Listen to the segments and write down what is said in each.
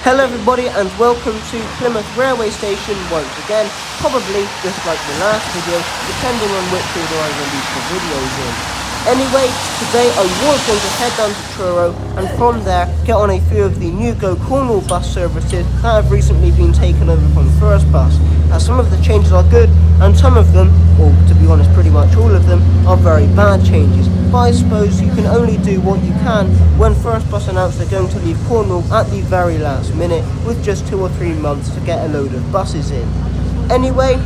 Hello everybody and welcome to Plymouth Railway Station once again, probably just like the last video, depending on which order I release the videos in. Anyway, today I was going to head down to Truro and from there get on a few of the new Go Cornwall bus services that have recently been taken over from First Bus. Some of the changes are good and some of them, or to be honest pretty much all of them, are very bad changes. But I suppose you can only do what you can when First Bus announced they're going to leave Cornwall at the very last minute with just 2 or 3 months to get a load of buses in. Anyway,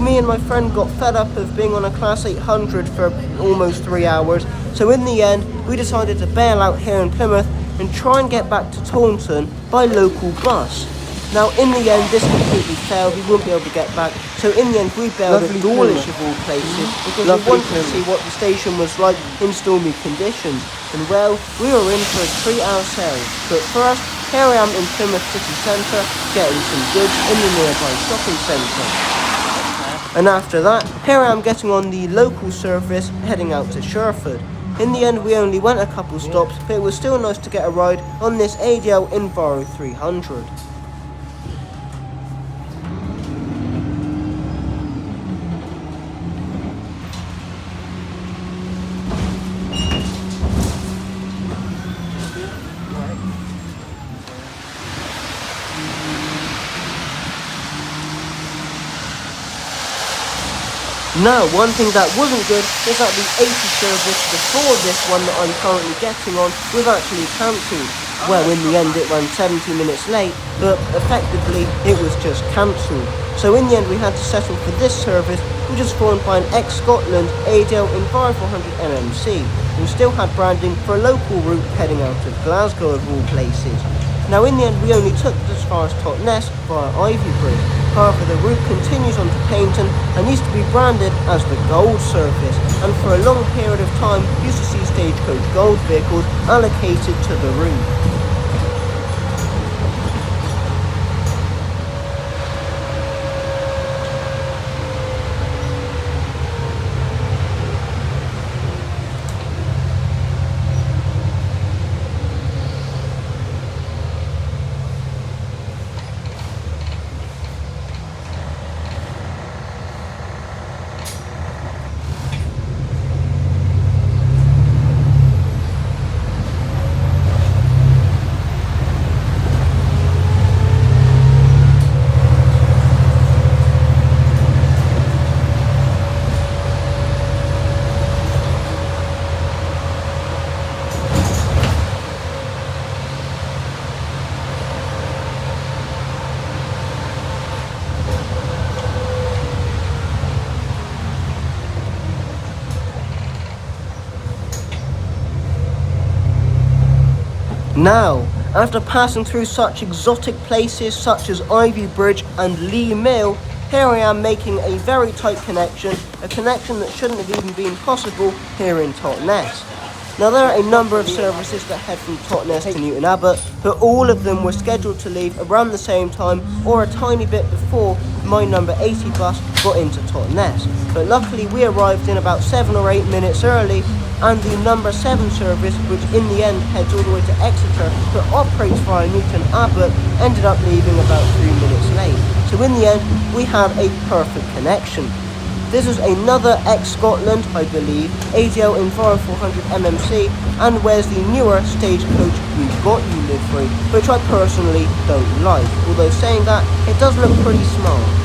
me and my friend got fed up of being on a Class 800 for almost 3 hours, so in the end we decided to bail out here in Plymouth and try and get back to Taunton by local bus. Now in the end this completely failed, we wouldn't be able to get back, so in the end we bailed at Dawlish of all places because we wanted to see what the station was like in stormy conditions. And well, we were in for a 3-hour sail, but first here I am in Plymouth city centre getting some goods in the nearby shopping centre. And after that, here I am getting on the local service heading out to Sherford. In the end we only went a couple stops, but it was still nice to get a ride on this ADL Enviro 300. Now, one thing that wasn't good is that the 80 service before this one that I'm currently getting on was actually cancelled. Well, in the end it ran 70 minutes late, but effectively it was just cancelled. So in the end we had to settle for this service, which is formed by an ex-Scotland ADL Enviro 400 NMC, who still had branding for a local route heading out of Glasgow of all places. Now in the end we only took it as far as Totnes via Ivy Bridge. However, the route continues on to Paignton and used to be branded as the Gold Service, and for a long period of time used to see Stagecoach Gold vehicles allocated to the route. Now, after passing through such exotic places such as Ivy Bridge and Lee Mill, here I am making a very tight connection, a connection that shouldn't have even been possible here in Totnes. Now there are a number of services that head from Totnes to Newton Abbot, but all of them were scheduled to leave around the same time or a tiny bit before my number 80 bus got into Totnes. But luckily we arrived in about 7 or 8 minutes early, and the number 7 service, which in the end heads all the way to Exeter but operates via Newton Abbot, ended up leaving about 3 minutes late. So in the end we had a perfect connection. This is another ex-Scotland, I believe, ADL Enviro 400 MMC, and wears the newer Stagecoach We've Got You livery, which I personally don't like, although saying that, it does look pretty smart.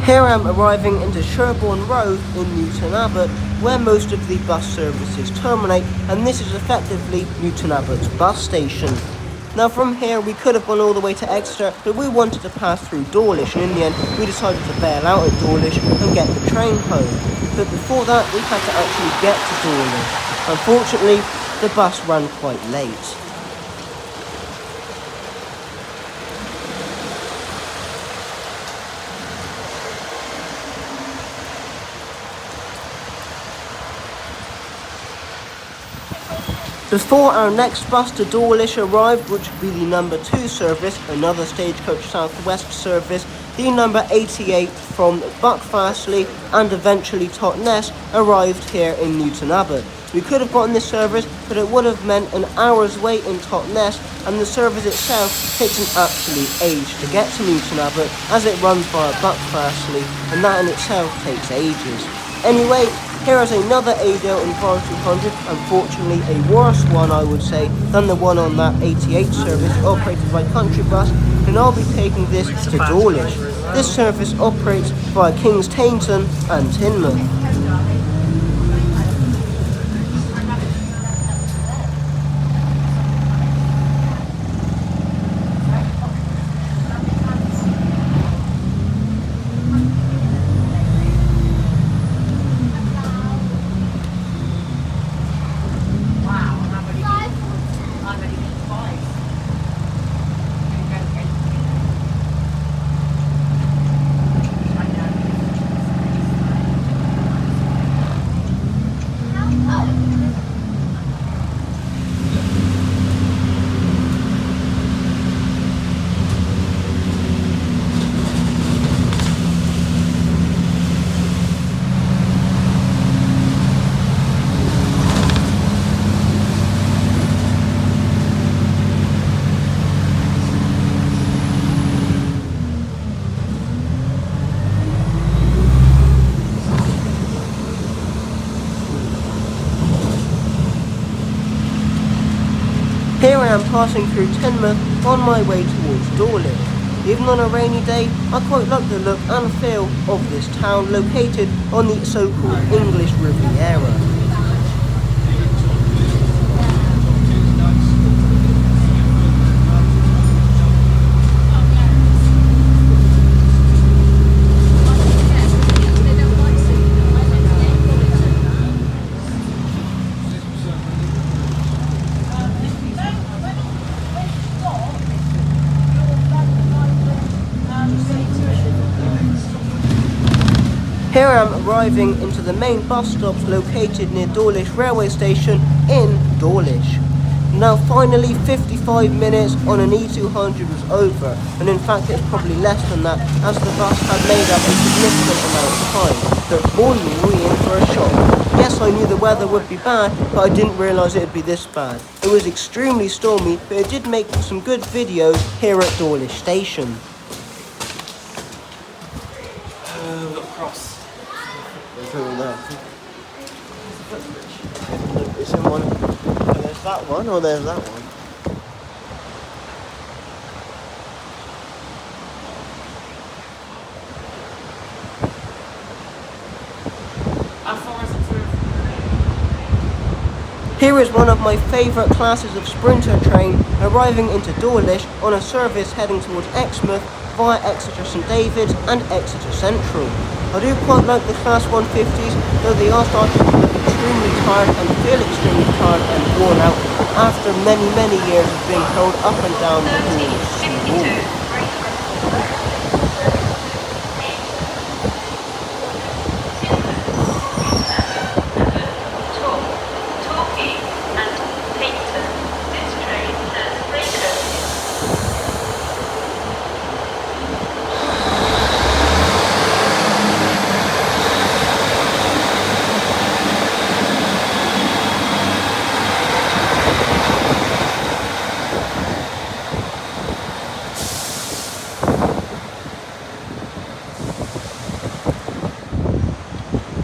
Here I am arriving into Sherborne Road in Newton Abbot, where most of the bus services terminate, and this is effectively Newton Abbott's bus station. Now from here we could have gone all the way to Exeter, but we wanted to pass through Dawlish, and in the end we decided to bail out at Dawlish and get the train home. But before that we had to actually get to Dawlish. Unfortunately, the bus ran quite late. Before our next bus to Dawlish arrived, which would be the number 2 service, another Stagecoach South West service, the number 88 from Buckfastleigh and eventually Totnes arrived here in Newton Abbot. We could have gotten this service, but it would have meant an hour's wait in Totnes, and the service itself takes an absolute age to get to Newton Abbot, as it runs via Buckfastleigh, and that in itself takes ages. Anyway, here is another ADL in 5200, unfortunately a worse one I would say than the one on that 88 service operated by Country Bus, and I'll be taking this to Dawlish. This service operates via Kings Tainton and Teignmouth. Here I am passing through Teignmouth on my way towards Dawlish. Even on a rainy day, I quite like the look and feel of this town located on the so-called English Riviera. Here I am arriving into the main bus stops located near Dawlish railway station in Dawlish. Now finally 55 minutes on an E200 was over, and in fact it's probably less than that as the bus had made up a significant amount of time. But boy were we in for a shock. Yes, I knew the weather would be bad, but I didn't realise it would be this bad. It was extremely stormy, but it did make some good videos here at Dawlish station. Cross. It's in one. Oh, there's that one, or there's that one. How far is it through? Here is one of my favourite classes of sprinter train arriving into Dawlish on a service heading towards Exmouth via Exeter St David's and Exeter Central. I do quite like the Class 150s, though they are starting to look extremely tired and feel extremely tired and worn out after many years of being held up and down the Dawlish Sea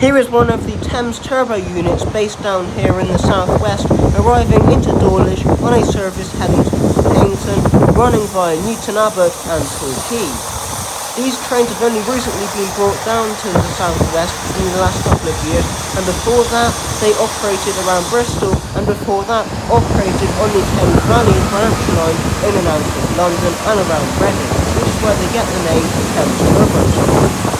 Here is one of the Thames Turbo units based down here in the southwest, arriving into Dawlish on a service heading towards Paddington, running via Newton Abbot and Torquay. These trains have only recently been brought down to the southwest in the last couple of years, and before that they operated around Bristol, and before that operated on the Thames Valley branch line in and out of London and around Reading, which is where they get the name Thames Turbos from.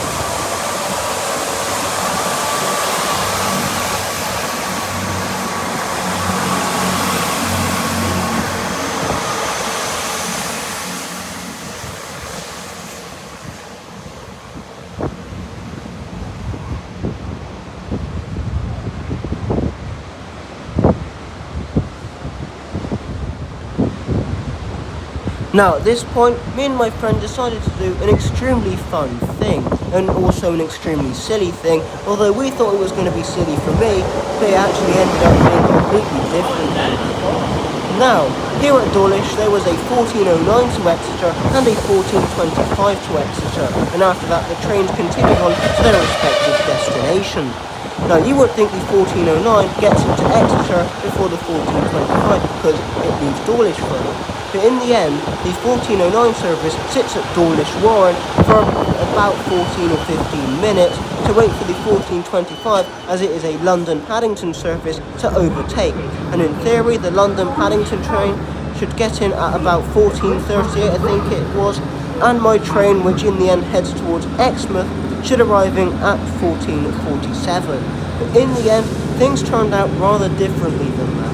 Now at this point, me and my friend decided to do an extremely fun thing, and also an extremely silly thing, although we thought it was going to be silly for me, but it actually ended up being completely different. Now, here at Dawlish there was a 1409 to Exeter and a 1425 to Exeter, and after that the trains continued on to their respective destination. Now you would think the 1409 gets into Exeter before the 1425 because it leaves Dawlish first. But in the end, the 1409 service sits at Dawlish Warren for about 14 or 15 minutes to wait for the 1425, as it is a London Paddington service, to overtake. And in theory, the London Paddington train should get in at about 14:30, I think it was, and my train, which in the end heads towards Exmouth, should arriving at 14:47. But in the end, things turned out rather differently than that.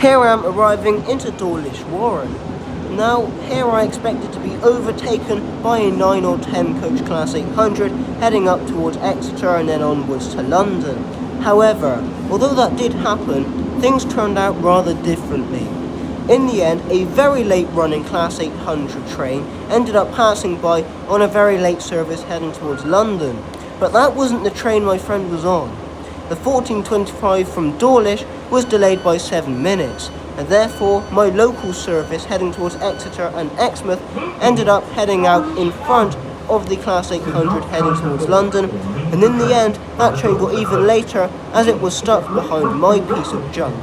Here I am arriving into Dawlish Warren. Now, here I expected to be overtaken by a 9 or 10 coach class 800 heading up towards Exeter and then onwards to London. However, although that did happen, things turned out rather differently. In the end, a very late running class 800 train ended up passing by on a very late service heading towards London. But that wasn't the train my friend was on. The 1425 from Dawlish was delayed by 7 minutes, and therefore my local service heading towards Exeter and Exmouth ended up heading out in front of the class 800 heading towards London, and in the end that train got even later as it was stuck behind my piece of junk.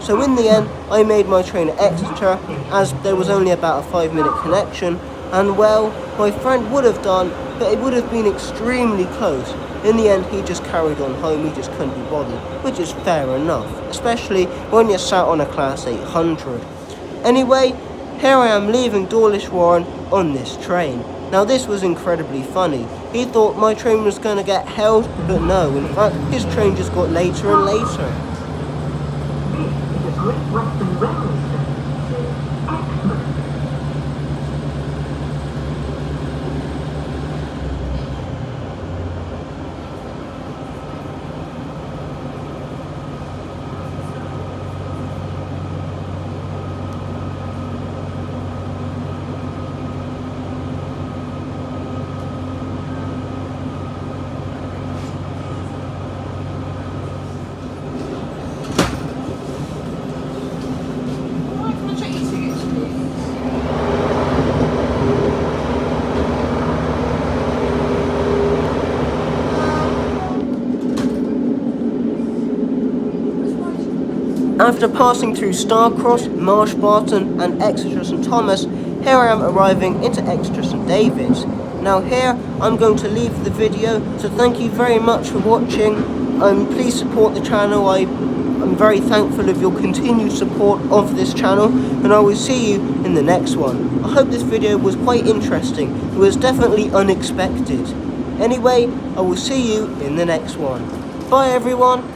So in the end I made my train at Exeter, as there was only about a 5-minute connection, and well, my friend would have done, but it would have been extremely close. In the end, he just carried on home, he just couldn't be bothered, which is fair enough, especially when you're sat on a class 800. Anyway, here I am leaving Dawlish Warren on this train. Now this was incredibly funny. He thought my train was going to get held, but no, in fact, his train just got later and later. This is Great Western Railway service to Exmouth. After passing through Starcross, Marsh Barton and Exeter St Thomas, here I am arriving into Exeter St David's. Now here I'm going to leave the video, so thank you very much for watching, and please support the channel. I'm very thankful of your continued support of this channel, and I will see you in the next one. I hope this video was quite interesting. It was definitely unexpected. Anyway, I will see you in the next one. Bye everyone.